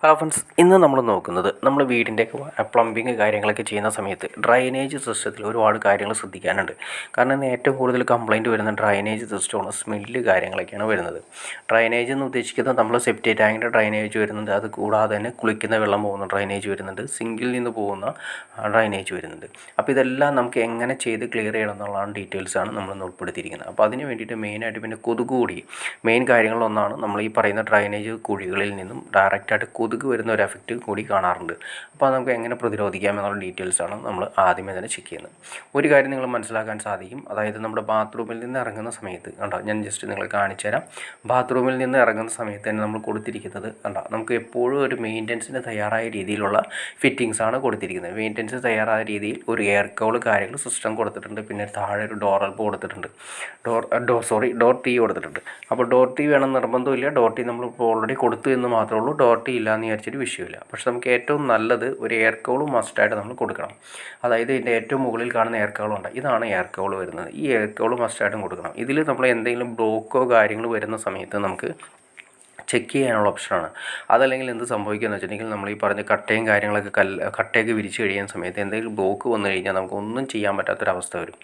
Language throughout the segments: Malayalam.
ഹലോ ഫ്രണ്ട്സ്, ഇന്ന് നമ്മൾ നോക്കുന്നത് നമ്മൾ വീടിൻ്റെ പ്ലംബിങ് കാര്യങ്ങളൊക്കെ ചെയ്യുന്ന സമയത്ത് ഡ്രൈനേജ് സിസ്റ്റത്തിൽ ഒരുപാട് കാര്യങ്ങൾ ശ്രദ്ധിക്കാനുണ്ട്. കാരണം ഇന്ന് ഏറ്റവും കൂടുതൽ കംപ്ലയിൻറ്റ് വരുന്ന ഡ്രൈനേജ് സിസ്റ്റമാണ്, സ്മെല്ല് കാര്യങ്ങളൊക്കെയാണ് വരുന്നത്. ഡ്രൈനേജ് എന്ന് ഉദ്ദേശിക്കുന്നത് നമ്മൾ സെപ്റ്റി ടാങ്കിൻ്റെ ഡ്രൈനേജ് വരുന്നുണ്ട്, അത് കൂടാതെ തന്നെ കുളിക്കുന്ന വെള്ളം പോകുന്ന ഡ്രൈനേജ് വരുന്നുണ്ട്, സിങ്കിൽ നിന്ന് പോകുന്ന ഡ്രൈനേജ് വരുന്നുണ്ട്. അപ്പോൾ ഇതെല്ലാം നമുക്ക് എങ്ങനെ ചെയ്ത് ക്ലിയർ ചെയ്യണം എന്നുള്ളതാണ് ഡീറ്റെയിൽസാണ് നമ്മൾ ഉൾപ്പെടുത്തിയിരിക്കുന്നത്. അപ്പോൾ അതിന് വേണ്ടിയിട്ട് മെയിനായിട്ട് പിന്നെ കൊതുക് കൂടി മെയിൻ കാര്യങ്ങളിലൊന്നാണ്. നമ്മൾ ഈ പറയുന്ന ഡ്രൈനേജ് കുഴികളിൽ നിന്നും ഡയറക്റ്റായിട്ട് കൊതുക് വരുന്ന ഒരു എഫക്റ്റ് കൂടി കാണാറുണ്ട്. അപ്പോൾ അത് നമുക്ക് എങ്ങനെ പ്രതിരോധിക്കാം എന്നുള്ള ഡീറ്റെയിൽസാണ് നമ്മൾ ആദ്യമേ തന്നെ ചെക്ക് ചെയ്യുന്നത്. ഒരു കാര്യം നിങ്ങൾ മനസ്സിലാക്കാൻ സാധിക്കും, അതായത് നമ്മുടെ ബാത്റൂമിൽ നിന്ന് ഇറങ്ങുന്ന സമയത്ത് കണ്ടോ, ഞാൻ ജസ്റ്റ് നിങ്ങളെ കാണിച്ചു തരാം. ബാത്റൂമിൽ നിന്ന് ഇറങ്ങുന്ന സമയത്ത് തന്നെ നമ്മൾ കൊടുത്തിരിക്കുന്നത് കണ്ടോ, നമുക്ക് എപ്പോഴും ഒരു മെയിൻ്റനൻസിന് തയ്യാറായ രീതിയിലുള്ള ഫിറ്റിങ്സാണ് കൊടുത്തിരിക്കുന്നത്. മെയിൻ്റനൻസ് തയ്യാറായ രീതിയിൽ ഒരു എയർ കൗൾ കാര്യങ്ങൾ സിസ്റ്റം കൊടുത്തിട്ടുണ്ട്. പിന്നെ താഴെ ഒരു ഡോർ അൽപ്പ് കൊടുത്തിട്ടുണ്ട്, ഡോർ ടീ കൊടുത്തിട്ടുണ്ട്. അപ്പോൾ ഡോർ ടീ വേണം നിർബന്ധമില്ല. ഡോർ ടീ നമ്മളിപ്പോൾ ഓൾറെഡി കൊടുത്തു എന്ന് മാത്രമേ ഉള്ളൂ. ഡോർ ടീ ഇല്ല എന്ന് വിചാരിച്ചിട്ട് വിഷയമില്ല. പക്ഷേ നമുക്ക് ഏറ്റവും നല്ലത് ഒരു എയർ കൗളും മസ്റ്റായിട്ട് നമ്മൾ കൊടുക്കണം. അതായത് ഇതിൻ്റെ ഏറ്റവും മുകളിൽ കാണുന്ന എയർ കൗളുണ്ട്, ഇതാണ് എയർ കൗൾ വരുന്നത്. ഈ എയർ കൗൾ മസ്റ്റായിട്ടും കൊടുക്കണം. ഇതിൽ നമ്മൾ എന്തെങ്കിലും ബ്ലോക്കോ കാര്യങ്ങൾ വരുന്ന സമയത്ത് നമുക്ക് ചെക്ക് ചെയ്യാനുള്ള ഓപ്ഷനാണ്. അതല്ലെങ്കിൽ എന്ത് സംഭവിക്കുകയെന്ന് വെച്ചിട്ടുണ്ടെങ്കിൽ നമ്മൾ ഈ പറഞ്ഞ കട്ടയും കാര്യങ്ങളൊക്കെ കട്ടയൊക്കെ വിരിച്ച് കഴിയുന്ന സമയത്ത് എന്തെങ്കിലും ബ്ലോക്ക് വന്നു കഴിഞ്ഞാൽ നമുക്കൊന്നും ചെയ്യാൻ പറ്റാത്തൊരവസ്ഥ വരും.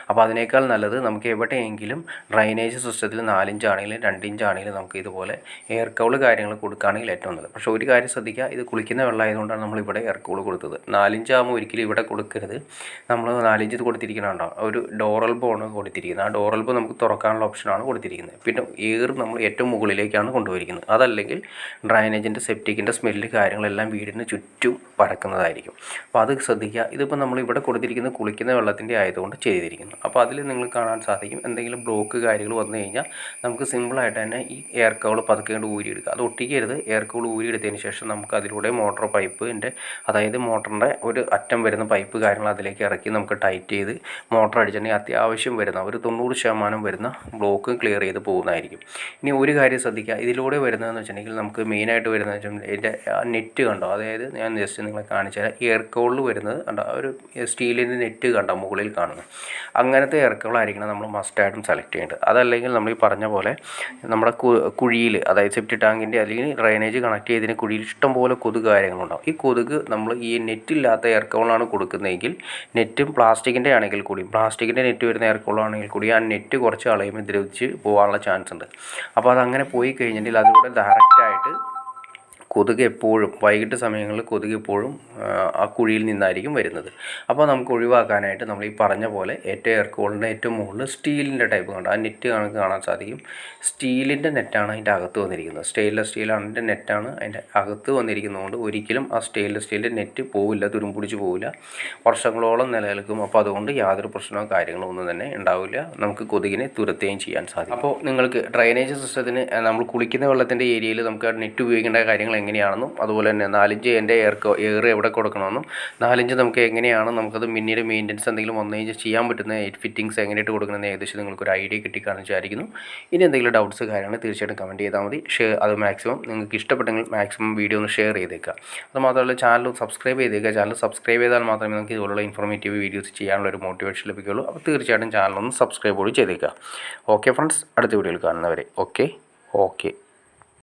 അപ്പോൾ അതിനേക്കാൾ നല്ലത് നമുക്ക് എവിടെയെങ്കിലും ഡ്രൈനേജ് സിസ്റ്റത്തിൽ 4 ഇഞ്ച് ആണെങ്കിലും 2 ഇഞ്ച് ആണെങ്കിലും നമുക്ക് ഇതുപോലെ എയർ കൗൾ കാര്യങ്ങൾ കൊടുക്കുകയാണെങ്കിൽ ഏറ്റവും നല്ലത്. പക്ഷേ ഒരു കാര്യം ശ്രദ്ധിക്കുക, ഇത് കുളിക്കുന്ന വെള്ളമായതുകൊണ്ടാണ് നമ്മളിവിടെ എയർ കൗൾ കൊടുത്തത്. 4 ഇഞ്ച് ആകുമ്പോൾ ഒരിക്കലും ഇവിടെ കൊടുക്കരുത്. നമ്മൾ 4 ഇഞ്ച് കൊടുത്തിരിക്കുന്നുണ്ടോ, ഒരു ഡോർ എൽബോണ് കൊടുത്തിരിക്കുന്നത്. ആ ഡോർ എൽബ് നമുക്ക് തുറക്കാനുള്ള ഓപ്ഷനാണ് കൊടുത്തിരിക്കുന്നത്. പിന്നെ എയർ നമ്മൾ ഏറ്റവും മുകളിലേക്കാണ് കൊണ്ടുപോയിരിക്കുന്നത്. അതല്ലെങ്കിൽ ഡ്രൈനേജിൻ്റെ സെപ്റ്റിക്കിൻ്റെ സ്മെല്ല് കാര്യങ്ങളെല്ലാം വീടിന് ചുറ്റും പരക്കുന്നതായിരിക്കും. അപ്പോൾ അത് ശ്രദ്ധിക്കുക. ഇതിപ്പോൾ നമ്മൾ ഇവിടെ കൊടുത്തിരിക്കുന്നത് കുളിക്കുന്ന വെള്ളത്തിൻ്റെ ആയതുകൊണ്ട് ചെയ്തിരിക്കുന്നു. അപ്പോൾ അതിൽ നിങ്ങൾ കാണാൻ സാധിക്കും, എന്തെങ്കിലും ബ്ലോക്ക് കാര്യങ്ങൾ വന്നു കഴിഞ്ഞാൽ നമുക്ക് സിമ്പിളായിട്ട് തന്നെ ഈ എയർ കൗൾ പതുക്കെ കൊണ്ട് ഊരിയെടുക്കുക. അത് ഒട്ടിക്കരുത്. എയർ കൗൾ ഊരിയെടുത്തതിന് ശേഷം നമുക്ക് അതിലൂടെ മോട്ടോർ പൈപ്പിൻ്റെ, അതായത് മോട്ടറിൻ്റെ ഒരു അറ്റം വരുന്ന പൈപ്പ് കാര്യങ്ങൾ അതിലേക്ക് ഇറക്കി നമുക്ക് ടൈറ്റ് ചെയ്ത് മോട്ടർ അടിച്ചിട്ടുണ്ടെങ്കിൽ അത്യാവശ്യം വരുന്ന ഒരു 90% വരുന്ന ബ്ലോക്ക് ക്ലിയർ ചെയ്ത് പോകുന്നതായിരിക്കും. ഇനി ഒരു കാര്യം ശ്രദ്ധിക്കുക, ഇതിലൂടെ വരുന്നതെന്ന് വെച്ചിട്ടുണ്ടെങ്കിൽ നമുക്ക് മെയിനായിട്ട് വരുന്നത് വെച്ചിട്ടുണ്ടെങ്കിൽ ഇതിൻ്റെ നെറ്റ് കണ്ടോ, അതായത് ഞാൻ ജസ്റ്റ് നിങ്ങളെ കാണിച്ചു തരാം. എയർ കൗളിൽ വരുന്നത് കണ്ടോ, ഒരു സ്റ്റീലിൻ്റെ നെറ്റ് കണ്ടോ മുകളിൽ കാണുന്നത്, അങ്ങനത്തെ എയർ കൗളായിരിക്കണം നമ്മൾ മസ്റ്റായിട്ടും സെലക്ട് ചെയ്യേണ്ടത്. അതല്ലെങ്കിൽ നമ്മൾ ഈ പറഞ്ഞ പോലെ നമ്മുടെ കുഴിയിൽ, അതായത് സെപ്റ്റി ടാങ്കിൻ്റെ അല്ലെങ്കിൽ ഡ്രൈനേജ് കണക്ട് ചെയ്തതിന് കുഴിയിൽ ഇഷ്ടംപോലെ കൊതുക് കാര്യങ്ങളുണ്ടാവും. ഈ കൊതുക് നമ്മൾ ഈ നെറ്റില്ലാത്ത എയർ കൗളാണ് കൊടുക്കുന്നതെങ്കിൽ, നെറ്റും പ്ലാസ്റ്റിക്കിൻ്റെ ആണെങ്കിൽ കൂടി, പ്ലാസ്റ്റിക്കിൻ്റെ നെറ്റ് വരുന്ന എയർ കൗളാണെങ്കിൽ കൂടി ആ നെറ്റ് കുറച്ച് കളയുമ്പോൾ ദ്രവിച്ച് പോകാനുള്ള ചാൻസ് ഉണ്ട്. അപ്പോൾ അതങ്ങനെ പോയി കഴിഞ്ഞിട്ടുണ്ടെങ്കിൽ അതിലൂടെ ഡയറക്റ്റായിട്ട് കൊതുക് എപ്പോഴും വൈകിട്ട് സമയങ്ങളിൽ കൊതുക് എപ്പോഴും ആ കുഴിയിൽ നിന്നായിരിക്കും വരുന്നത്. അപ്പോൾ നമുക്ക് ഒഴിവാക്കാനായിട്ട് നമ്മൾ ഈ പറഞ്ഞ പോലെ ഏറ്റവും എയർ കൗളിൻ്റെ ഏറ്റവും മുകളിൽ സ്റ്റീലിൻ്റെ ടൈപ്പ് കണ്ടോ, ആ നെറ്റ് നമുക്ക് കാണാൻ സാധിക്കും. സ്റ്റീലിൻ്റെ നെറ്റാണ് അതിൻ്റെ അകത്ത് വന്നിരിക്കുന്നത്. സ്റ്റെയിൻലെസ് സ്റ്റീലാണ് അതിൻ്റെ നെറ്റാണ് അതിൻ്റെ അകത്ത് വന്നിരിക്കുന്നതുകൊണ്ട് ഒരിക്കലും ആ സ്റ്റെയിൻലെസ് സ്റ്റീലിൻ്റെ നെറ്റ് പോവില്ല, തുരുമ്പിടിച്ച് പോവില്ല, വർഷങ്ങളോളം നിലനിൽക്കും. അപ്പോൾ അതുകൊണ്ട് യാതൊരു പ്രശ്നമോ കാര്യങ്ങളോ ഒന്നും തന്നെ ഉണ്ടാവില്ല. നമുക്ക് കൊതുകിനെ തുരത്തുകയും ചെയ്യാൻ സാധിക്കും. അപ്പോൾ നിങ്ങൾക്ക് ഡ്രൈനേജ് സിസ്റ്റത്തിന് നമ്മൾ കുളിക്കുന്ന വെള്ളത്തിൻ്റെ ഏരിയയിൽ നമുക്ക് നെറ്റ് ഉപയോഗിക്കേണ്ട കാര്യങ്ങൾ എങ്ങനെയാണെന്നും, അതുപോലെ തന്നെ 4 ഇഞ്ച് എൻ്റെ എയർ എവിടെ കൊടുക്കണമെന്നും, 4 ഇഞ്ച് നമുക്ക് എങ്ങനെയാണ് നമുക്കത് പിന്നീട് മെയിൻ്റനൻസ് എന്തെങ്കിലും വന്നു കഴിഞ്ഞാൽ ചെയ്യാൻ പറ്റുന്ന ഫിറ്റിങ്സ് എങ്ങനെയായിട്ട് കൊടുക്കണമെന്ന് ഏകദേശം നിങ്ങൾക്കൊരു ഐഡിയ കിട്ടിക്കാണെന്ന് വിചാരിക്കുന്നു. ഇനി എന്തെങ്കിലും ഡൗട്ട്സ് കാര്യങ്ങൾ തീർച്ചയായിട്ടും കമൻറ്റ് ചെയ്താൽ മതി. അത് മാക്സിമം നിങ്ങൾക്ക് ഇഷ്ടപ്പെട്ടെങ്കിൽ മാക്സിമം വീഡിയോ ഒന്ന് ഷെയർ ചെയ്തേക്കുക. അതുമാത്രമല്ല ചാനൽ സബ്സ്ക്രൈബ് ചെയ്തേക്കുക. ചാനൽ സബ്സ്ക്രൈബ് ചെയ്താൽ മാത്രമേ നമുക്ക് ഇതുപോലുള്ള ഇൻഫോർമേറ്റീവ് വീഡിയോസ് ചെയ്യാനുള്ള ഒരു മോട്ടിവേഷൻ ലഭിക്കുകയുള്ളൂ. അപ്പോൾ തീർച്ചയായിട്ടും ചാനലൊന്ന് സബ്സ്ക്രൈബ് കൂടി ചെയ്തേക്കുക. ഓക്കെ ഫ്രണ്ട്സ്, അടുത്ത വീഡിയോയിൽ കാണുന്നവരെ ഓക്കെ.